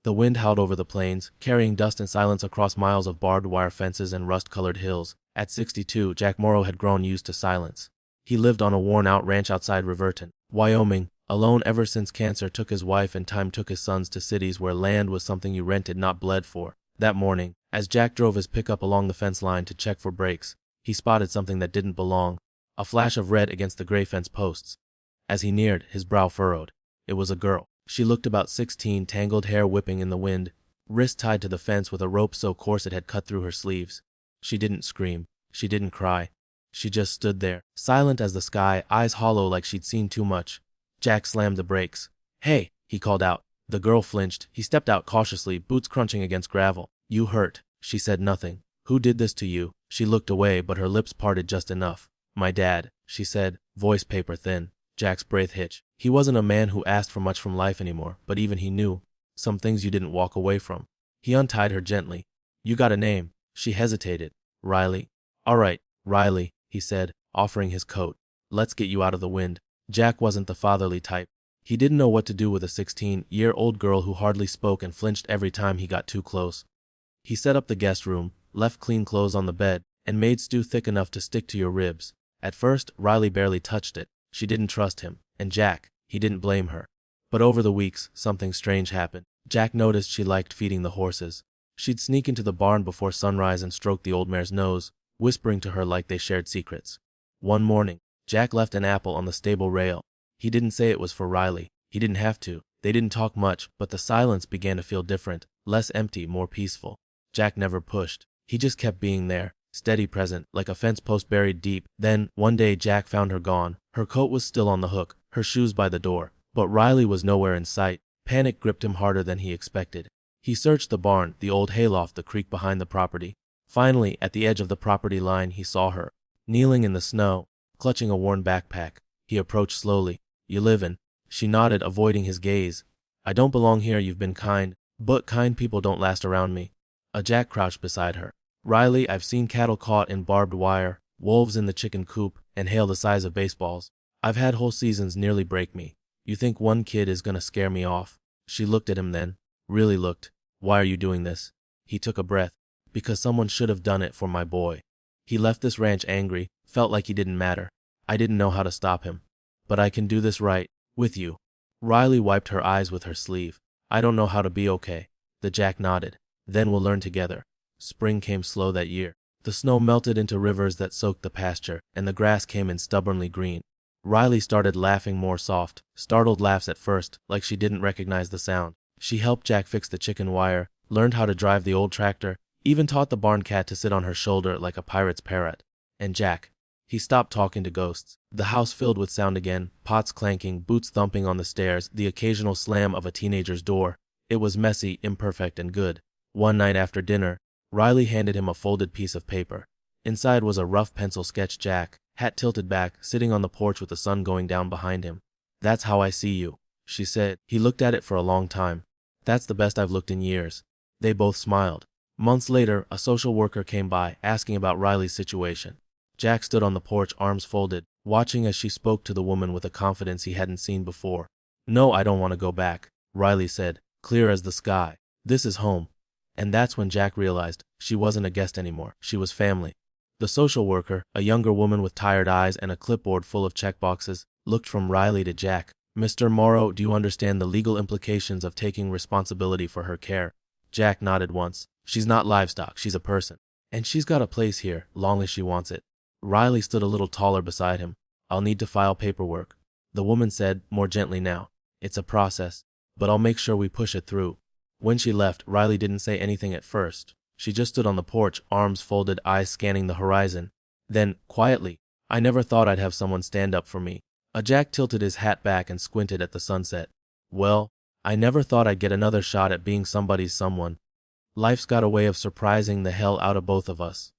The wind howled over the plains, carrying dust and silence across miles of barbed wire fences and rust-colored hills. At 62, Jack Morrow had grown used to silence. He lived on a worn-out ranch outside Riverton, Wyoming, alone ever since cancer took his wife and time took his sons to cities where land was something you rented, not bled for. That morning, as Jack drove his pickup along the fence line to check for brakes, he spotted something that didn't belong, a flash of red against the gray fence posts. As he neared, his brow furrowed. It was a girl. She looked about 16, tangled hair whipping in the wind, wrist tied to the fence with a rope so coarse it had cut through her sleeves. She didn't scream. She didn't cry. She just stood there, silent as the sky, eyes hollow like she'd seen too much. Jack slammed the brakes. "Hey," he called out. The girl flinched. He stepped out cautiously, boots crunching against gravel. "You hurt." She said nothing. "Who did this to you?" She looked away, but her lips parted just enough. "My dad," she said, voice paper thin. Jack's breath hitched. He wasn't a man who asked for much from life anymore, but even he knew some things you didn't walk away from. He untied her gently. "You got a name?" She hesitated. "Riley." "All right, Riley," he said, offering his coat. "Let's get you out of the wind." Jack wasn't the fatherly type. He didn't know what to do with a 16-year-old girl who hardly spoke and flinched every time he got too close. He set up the guest room, left clean clothes on the bed, and made stew thick enough to stick to your ribs. At first, Riley barely touched it. She didn't trust him, and Jack, he didn't blame her. But over the weeks, something strange happened. Jack noticed she liked feeding the horses. She'd sneak into the barn before sunrise and stroke the old mare's nose, whispering to her like they shared secrets. One morning, Jack left an apple on the stable rail. He didn't say it was for Riley. He didn't have to. They didn't talk much, but the silence began to feel different, less empty, more peaceful. Jack never pushed. He just kept being there, steady present, like a fence post buried deep. Then, one day Jack found her gone. Her coat was still on the hook, her shoes by the door. But Riley was nowhere in sight. Panic gripped him harder than he expected. He searched the barn, the old hayloft, the creek behind the property. Finally, at the edge of the property line, he saw her, kneeling in the snow, clutching a worn backpack. He approached slowly. "You live in?" She nodded, avoiding his gaze. "I don't belong here, you've been kind, but kind people don't last around me." Jack crouched beside her. "Riley, I've seen cattle caught in barbed wire, wolves in the chicken coop, and hail the size of baseballs. I've had whole seasons nearly break me. You think one kid is gonna scare me off?" She looked at him then. Really looked. "Why are you doing this?" He took a breath. "Because someone should have done it for my boy. He left this ranch angry, felt like he didn't matter. I didn't know how to stop him. But I can do this right, with you." Riley wiped her eyes with her sleeve. "I don't know how to be okay." The Jack nodded. "Then we'll learn together." Spring came slow that year. The snow melted into rivers that soaked the pasture, and the grass came in stubbornly green. Riley started laughing more soft, startled laughs at first, like she didn't recognize the sound. She helped Jack fix the chicken wire, learned how to drive the old tractor, even taught the barn cat to sit on her shoulder like a pirate's parrot. And Jack, he stopped talking to ghosts. The house filled with sound again, pots clanking, boots thumping on the stairs, the occasional slam of a teenager's door. It was messy, imperfect, and good. One night after dinner, Riley handed him a folded piece of paper. Inside was a rough pencil sketch Jack, hat tilted back, sitting on the porch with the sun going down behind him. "That's how I see you," she said. He looked at it for a long time. "That's the best I've looked in years." They both smiled. Months later, a social worker came by, asking about Riley's situation. Jack stood on the porch, arms folded, watching as she spoke to the woman with a confidence he hadn't seen before. "No, I don't want to go back," Riley said, clear as the sky. "This is home." And that's when Jack realized she wasn't a guest anymore. She was family. The social worker, a younger woman with tired eyes and a clipboard full of checkboxes, looked from Riley to Jack. "Mr. Morrow, do you understand the legal implications of taking responsibility for her care?" Jack nodded once. "She's not livestock, she's a person. And she's got a place here, long as she wants it." Riley stood a little taller beside him. "I'll need to file paperwork." The woman said, more gently now, "It's a process, but I'll make sure we push it through." When she left, Riley didn't say anything at first. She just stood on the porch, arms folded, eyes scanning the horizon. Then, quietly, "I never thought I'd have someone stand up for me." Jack tilted his hat back and squinted at the sunset. "Well, I never thought I'd get another shot at being somebody's someone. Life's got a way of surprising the hell out of both of us."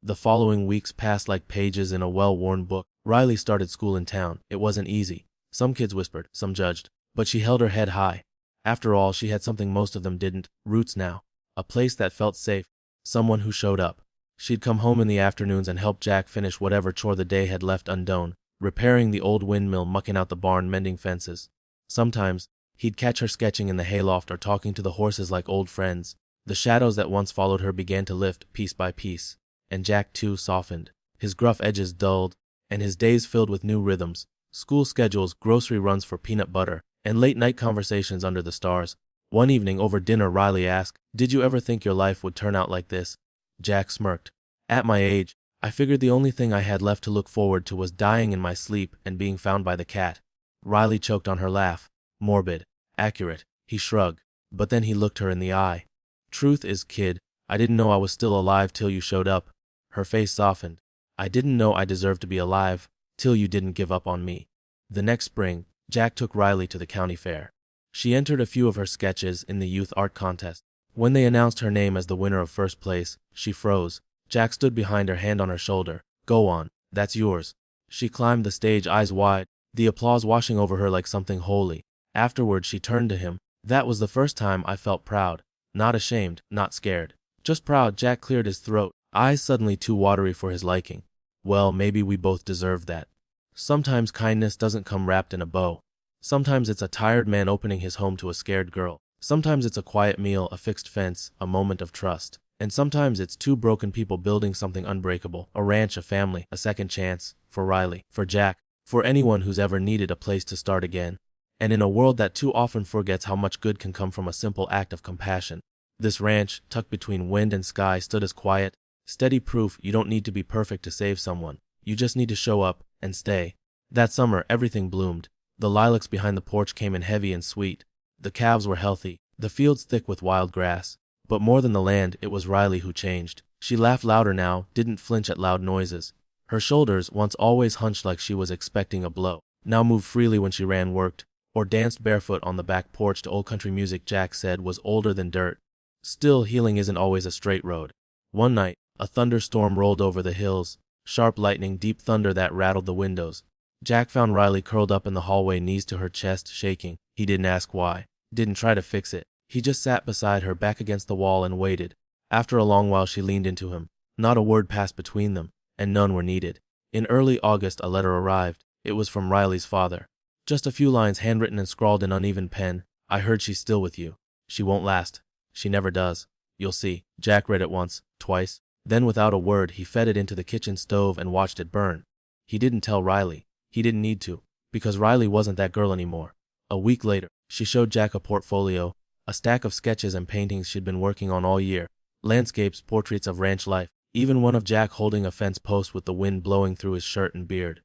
The following weeks passed like pages in a well-worn book. Riley started school in town. It wasn't easy. Some kids whispered, some judged. But she held her head high. After all, she had something most of them didn't. Roots now. A place that felt safe. Someone who showed up. She'd come home in the afternoons and help Jack finish whatever chore the day had left undone. Repairing the old windmill, mucking out the barn, mending fences. Sometimes, He'd catch her sketching in the hayloft or talking to the horses like old friends. The shadows that once followed her began to lift piece by piece, and Jack too softened. His gruff edges dulled, and his days filled with new rhythms, school schedules, grocery runs for peanut butter, and late-night conversations under the stars. One evening over dinner, Riley asked, "Did you ever think your life would turn out like this?" Jack smirked. "At my age, I figured the only thing I had left to look forward to was dying in my sleep and being found by the cat." Riley choked on her laugh. "Morbid. Accurate." He shrugged, but then he looked her in the eye. "Truth is, kid, I didn't know I was still alive till you showed up." Her face softened. "I didn't know I deserved to be alive, till you didn't give up on me." The next spring, Jack took Riley to the county fair. She entered a few of her sketches in the youth art contest. When they announced her name as the winner of first place, she froze. Jack stood behind her, hand on her shoulder. "Go on, that's yours." She climbed the stage, eyes wide, the applause washing over her like something holy. Afterward, she turned to him. "That was the first time I felt proud. Not ashamed, not scared. Just proud." Jack cleared his throat, eyes suddenly too watery for his liking. "Well, maybe we both deserve that. Sometimes kindness doesn't come wrapped in a bow. Sometimes it's a tired man opening his home to a scared girl. Sometimes it's a quiet meal, a fixed fence, a moment of trust. And sometimes it's two broken people building something unbreakable, a ranch, a family, a second chance, for Riley, for Jack, for anyone who's ever needed a place to start again. And in a world that too often forgets how much good can come from a simple act of compassion, this ranch, tucked between wind and sky, stood as quiet, steady proof you don't need to be perfect to save someone. You just need to show up and stay. That summer, everything bloomed. The lilacs behind the porch came in heavy and sweet. The calves were healthy, the fields thick with wild grass. But more than the land, it was Riley who changed. She laughed louder now, didn't flinch at loud noises. Her shoulders, once always hunched like she was expecting a blow, now moved freely when she ran, worked, or danced barefoot on the back porch to old country music Jack said was older than dirt. Still, healing isn't always a straight road. One night, a thunderstorm rolled over the hills, sharp lightning, deep thunder that rattled the windows. Jack found Riley curled up in the hallway, knees to her chest, shaking. He didn't ask why, didn't try to fix it. He just sat beside her, back against the wall, and waited. After a long while, she leaned into him. Not a word passed between them, and none were needed. In early August, a letter arrived. It was from Riley's father. Just a few lines, handwritten and scrawled in uneven pen. "I heard she's still with you. She won't last. She never does. You'll see." Jack read it once, twice. Then without a word, he fed it into the kitchen stove and watched it burn. He didn't tell Riley. He didn't need to, because Riley wasn't that girl anymore. A week later, she showed Jack a portfolio, a stack of sketches and paintings she'd been working on all year. Landscapes, portraits of ranch life, even one of Jack holding a fence post with the wind blowing through his shirt and beard.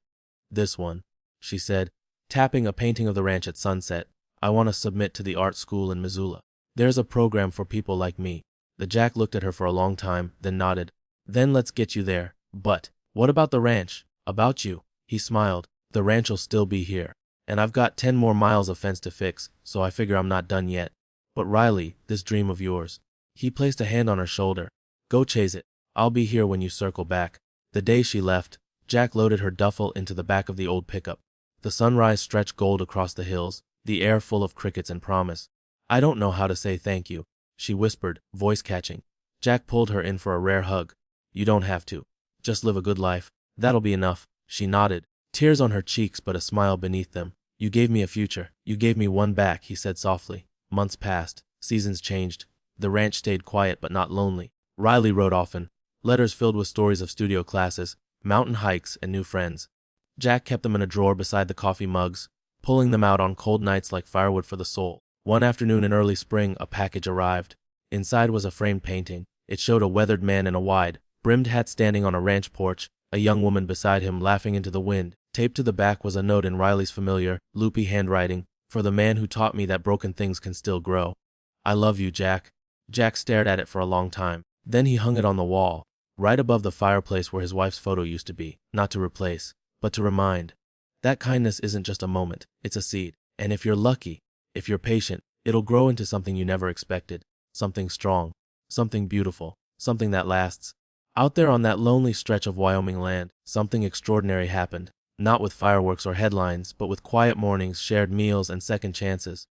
"This one," she said, tapping a painting of the ranch at sunset. "I want to submit to the art school in Missoula. There's a program for people like me." The Jack looked at her for a long time, then nodded. "Then let's get you there. But what about the ranch? About you?" He smiled. "The ranch'll still be here. And I've got 10 more miles of fence to fix, so I figure I'm not done yet. But Riley, this dream of yours." He placed a hand on her shoulder. "Go chase it. I'll be here when you circle back." The day she left, Jack loaded her duffel into the back of the old pickup. The sunrise stretched gold across the hills, the air full of crickets and promise. "I don't know how to say thank you," she whispered, voice catching. Jack pulled her in for a rare hug. "You don't have to. Just live a good life. That'll be enough." She nodded, tears on her cheeks but a smile beneath them. "You gave me a future. You gave me one back," he said softly. Months passed. Seasons changed. The ranch stayed quiet but not lonely. Riley wrote often, letters filled with stories of studio classes, mountain hikes, and new friends. Jack kept them in a drawer beside the coffee mugs, pulling them out on cold nights like firewood for the soul. One afternoon in early spring, a package arrived. Inside was a framed painting. It showed a weathered man in a wide, brimmed hat standing on a ranch porch, a young woman beside him laughing into the wind. Taped to the back was a note in Riley's familiar, loopy handwriting, "For the man who taught me that broken things can still grow. I love you, Jack." Jack stared at it for a long time. Then he hung it on the wall, right above the fireplace where his wife's photo used to be, not to replace, but to remind. That kindness isn't just a moment, it's a seed. And if you're lucky, if you're patient, it'll grow into something you never expected. Something strong, something beautiful, something that lasts. Out there on that lonely stretch of Wyoming land, something extraordinary happened. Not with fireworks or headlines, but with quiet mornings, shared meals, and second chances.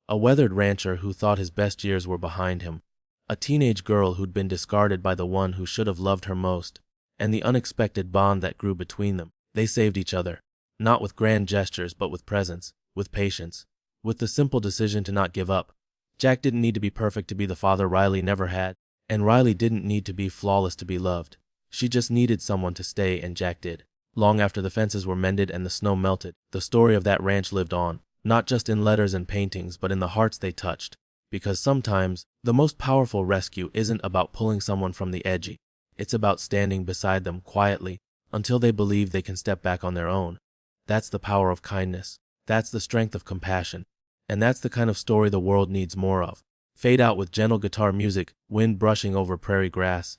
A weathered rancher who thought his best years were behind him. A teenage girl who'd been discarded by the one who should have loved her most. And the unexpected bond that grew between them. They saved each other. Not with grand gestures, but with presence, with patience, with the simple decision to not give up. Jack didn't need to be perfect to be the father Riley never had, and Riley didn't need to be flawless to be loved. She just needed someone to stay, and Jack did. Long after the fences were mended and the snow melted, the story of that ranch lived on, not just in letters and paintings but in the hearts they touched. Because sometimes, the most powerful rescue isn't about pulling someone from the edge. It's about standing beside them quietly until they believe they can step back on their own. That's the power of kindness. That's the strength of compassion. And that's the kind of story the world needs more of. Fade out with gentle guitar music, wind brushing over prairie grass.